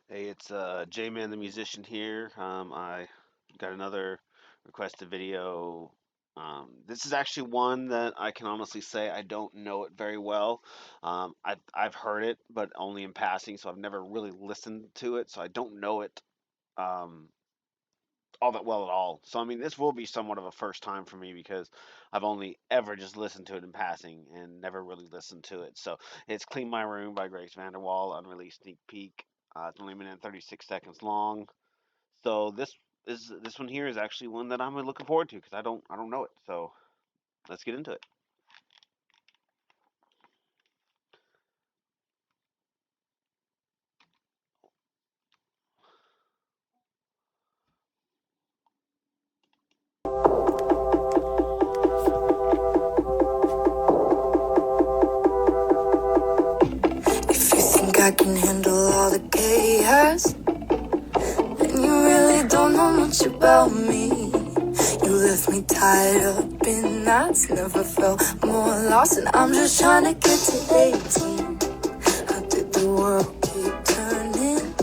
Hey, it's J-Man the musician here. I got another requested video. This is actually one that I can honestly say I don't know it very well. I've heard it, but only in passing, so I've never really listened to it, so I don't know it um, all that well at all. So I mean, this will be somewhat of a first time for me because I've only ever just listened to it in passing and never really listened to it. So it's "Clean My Room" by Grace Vanderwaal, unreleased sneak peek. It's only a minute and 36 seconds long. So this one here is actually one that I'm really looking forward to because I don't know it. So let's get into it. If you think I can handle all the chaos, then you really don't know much about me. You left me tied up in knots, never felt more lost, and I'm just trying to get to 18. How did the world keep turning,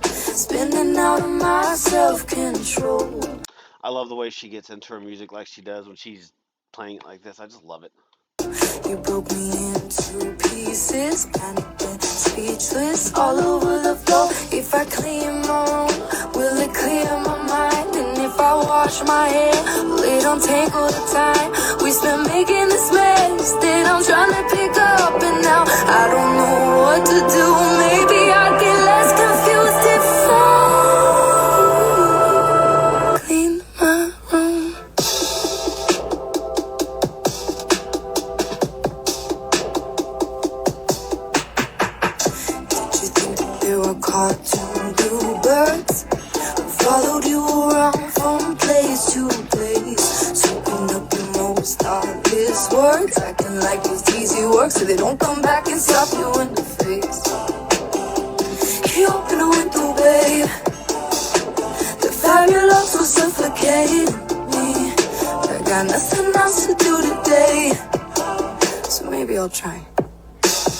spinning out of my self-control? I love the way she gets into her music like she does when she's playing it like this. I just love it. You broke me into pieces, panicked and speechless, all over the floor. If I clean my room, will it clear my mind? And if I wash my hair, will it don't take all the time we spent making this mess that I'm trying to pick up? And now I don't know what to do. Maybe I'd get less confused if I clean my room. Did you think that there were cartoon bluebirds who followed you around from place to place, soaking up the most obvious words, acting like it's easy work so they don't come back and slap you in the face? He opened a window, babe. The fabulous will suffocate me. I got nothing else to do today, so maybe I'll try.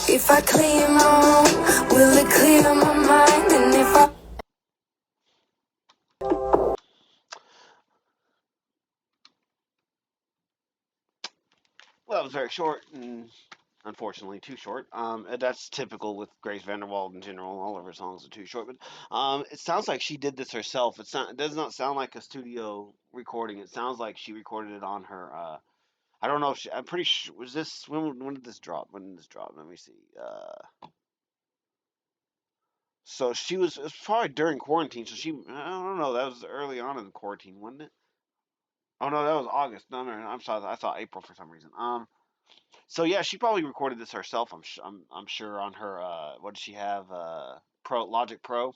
If I clean my room, will it clear my mind? And if I Well, it was very short and unfortunately too short. That's typical with Grace Vanderwaal in general. All of her songs are too short, but it sounds like she did this herself. It does not sound like a studio recording. It sounds like she recorded it on her. I don't know if she. I'm pretty sure. Was this when did this drop? When did this drop? Let me see. So she was. It was probably during quarantine. So she. I don't know. That was early on in the quarantine, wasn't it? Oh no, that was August. No, no, no. I'm sorry. I thought April for some reason. So yeah, she probably recorded this herself. I'm sure on her. What did she have? Pro Logic Pro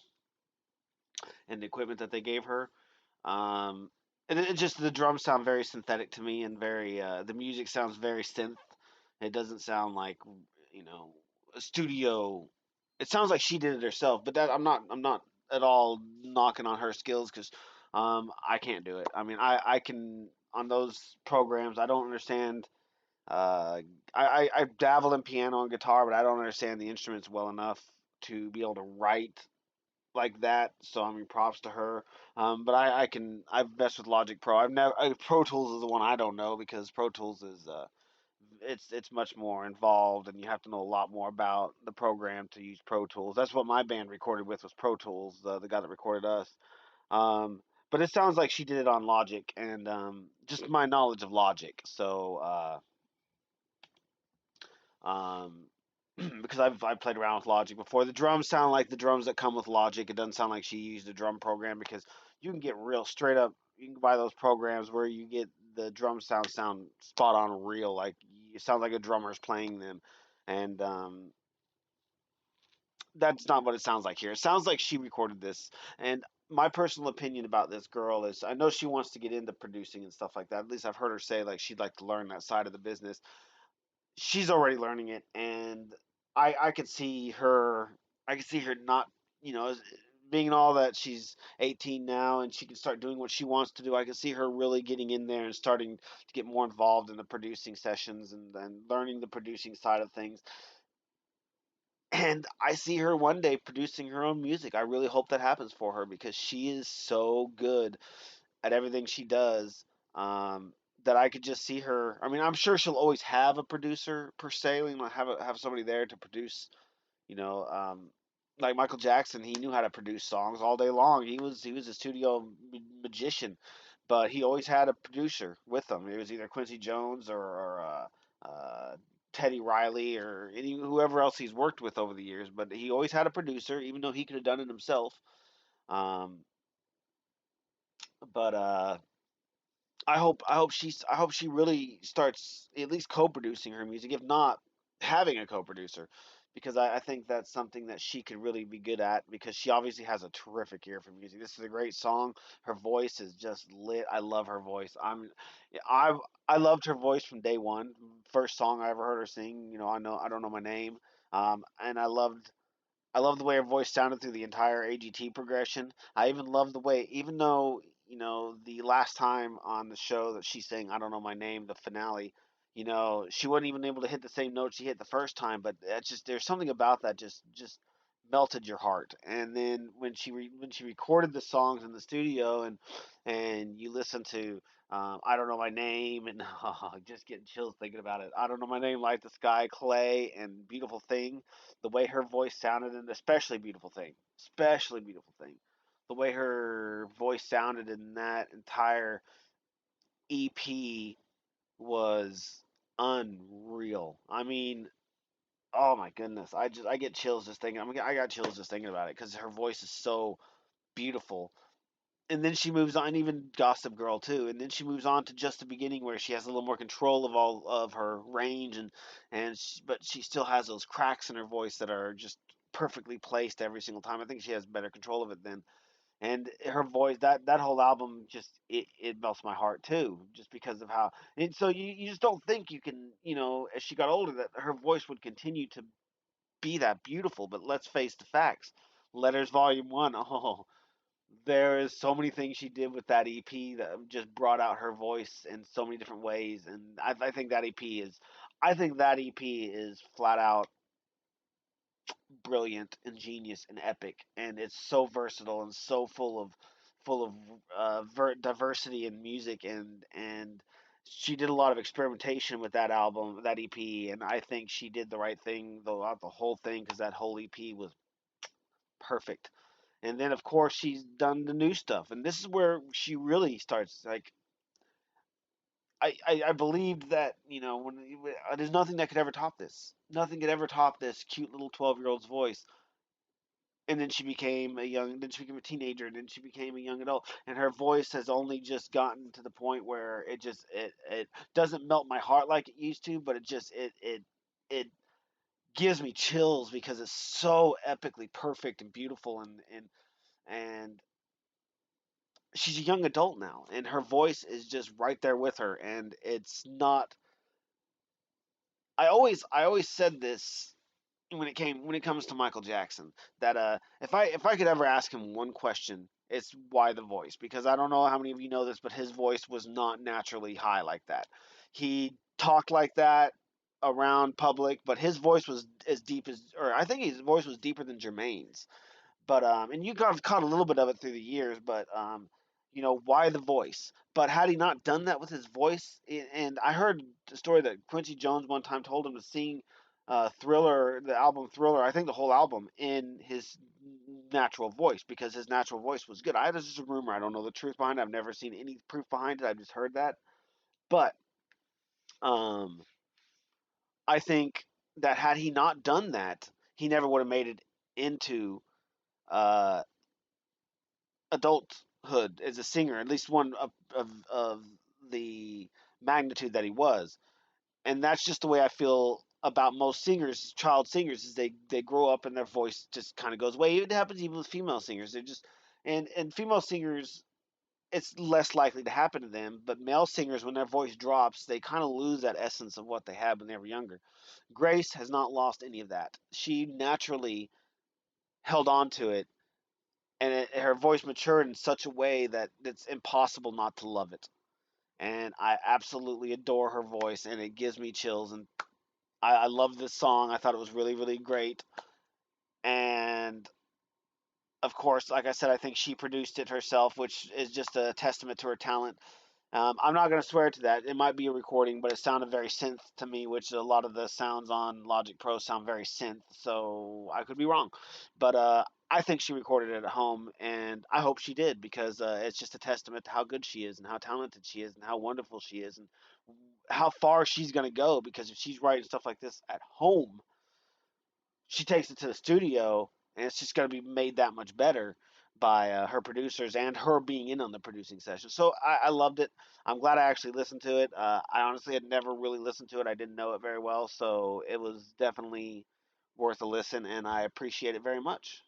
and the equipment that they gave her. Um, and it just the drums sound very synthetic to me and very. The music sounds very synth. It doesn't sound like you know a studio. It sounds like she did it herself, but that I'm not at all knocking on her skills because I can't do it. I mean I can on those programs I don't understand. Uh, I dabble in piano and guitar, but I don't understand the instruments well enough to be able to write like that. So I mean, props to her. But I've messed with Logic Pro. Pro Tools is the one I don't know because Pro Tools is it's much more involved and you have to know a lot more about the program to use Pro Tools. That's what my band recorded with was Pro Tools. The guy that recorded us. Um, but it sounds like she did it on Logic and just my knowledge of Logic. So. Um, because I've played around with Logic before. The drums sound like the drums that come with Logic. It doesn't sound like she used a drum program because you can get real straight up. You can buy those programs where you get the drum sound spot on real. Like it sounds like a drummer's playing them, and that's not what it sounds like here. It sounds like she recorded this. And my personal opinion about this girl is, I know she wants to get into producing and stuff like that. At least I've heard her say like she'd like to learn that side of the business. She's already learning it, and I could see her. I could see her not, you know, being all that she's 18 now and she can start doing what she wants to do. I could see her really getting in there and starting to get more involved in the producing sessions and learning the producing side of things. And I see her one day producing her own music. I really hope that happens for her because she is so good at everything she does, um, that I could just see her. I mean, I'm sure she'll always have a producer per se, have somebody there to produce. You know, like Michael Jackson, he knew how to produce songs all day long. He was a studio magician, but he always had a producer with him. It was either Quincy Jones or Teddy Riley or whoever else he's worked with over the years. But he always had a producer, even though he could have done it himself. Um, but I hope she really starts at least co-producing her music, if not having a co-producer, because I think that's something that she could really be good at because she obviously has a terrific ear for music. This is a great song. Her voice is just lit. I love her voice. I I loved her voice from day one. First song I ever heard her sing. I don't know my name. And I love the way her voice sounded through the entire AGT progression. I even love the way, even though, the last time on the show that she sang I Don't Know My Name, the finale, she wasn't even able to hit the same note she hit the first time, but that's just, there's something about that just melted your heart. And then when she recorded the songs in the studio, and you listen to I Don't Know My Name, and just getting chills thinking about it. I Don't Know My Name, Light the Sky, Clay, and Beautiful Thing, the way her voice sounded, and especially Beautiful Thing, the way her voice sounded in that entire EP was unreal. I mean, oh my goodness, I get chills just thinking. I got chills just thinking about it because her voice is so beautiful. And then she moves on, even Gossip Girl too. And then she moves on to Just the Beginning, where she has a little more control of all of her range, but she still has those cracks in her voice that are just perfectly placed every single time. I think she has better control of it then. And her voice, that whole album, just it melts my heart too, just because of how. And so you just don't think you can, as she got older, that her voice would continue to be that beautiful. But let's face the facts. Letters Volume One. Oh, there is so many things she did with that EP that just brought out her voice in so many different ways, and I think that EP is, flat out brilliant, ingenious, and epic, and it's so versatile and so full of diversity in music, and she did a lot of experimentation with that album, that EP, and I think she did the right thing throughout the whole thing because that whole EP was perfect. And then, of course, she's done the new stuff, and this is where she really starts. Like, I believed that, there's nothing that could ever top this. Nothing could ever top this cute little 12-year-old's voice. And then she became a teenager, and then she became a young adult, and her voice has only just gotten to the point where it doesn't melt my heart like it used to, but it gives me chills because it's so epically perfect and beautiful, and she's a young adult now, and her voice is just right there with her, and it's not. I always said this when it comes to Michael Jackson, that if I could ever ask him one question, it's why the voice, because I don't know how many of you know this, but his voice was not naturally high like that. He talked like that around public, but his voice was as deep as, or I think his voice was deeper than Jermaine's. But and you got caught a little bit of it through the years, but why the voice? But had he not done that with his voice, and I heard the story that Quincy Jones one time told him to sing Thriller, the album Thriller, I think the whole album, in his natural voice because his natural voice was good. This is a rumor. I don't know the truth behind it. I've never seen any proof behind it. I've just heard that. But um, I think that had he not done that, he never would have made it into uh, adulthood as a singer, at least one of the magnitude that he was. And that's just the way I feel about most singers, child singers, is they grow up and their voice just kind of goes away. It happens even with female singers. They're just and female singers, it's less likely to happen to them. But male singers, when their voice drops, they kind of lose that essence of what they had when they were younger. Grace has not lost any of that. She naturally held on to it, and her voice matured in such a way that it's impossible not to love it. And I absolutely adore her voice, and it gives me chills. And I love this song. I thought it was really, really great. course, like I said, I think she produced it herself, which is just a testament to her talent. I'm not going to swear to that. It might be a recording, but it sounded very synth to me, which a lot of the sounds on Logic Pro sound very synth, so I could be wrong. But I think she recorded it at home, and I hope she did because it's just a testament to how good she is and how talented she is and how wonderful she is and how far she's going to go because if she's writing stuff like this at home, she takes it to the studio, and it's just going to be made that much better by her producers and her being in on the producing session. So I loved it. I'm glad I actually listened to it. I honestly had never really listened to it. I didn't know it very well, so it was definitely worth a listen, and I appreciate it very much.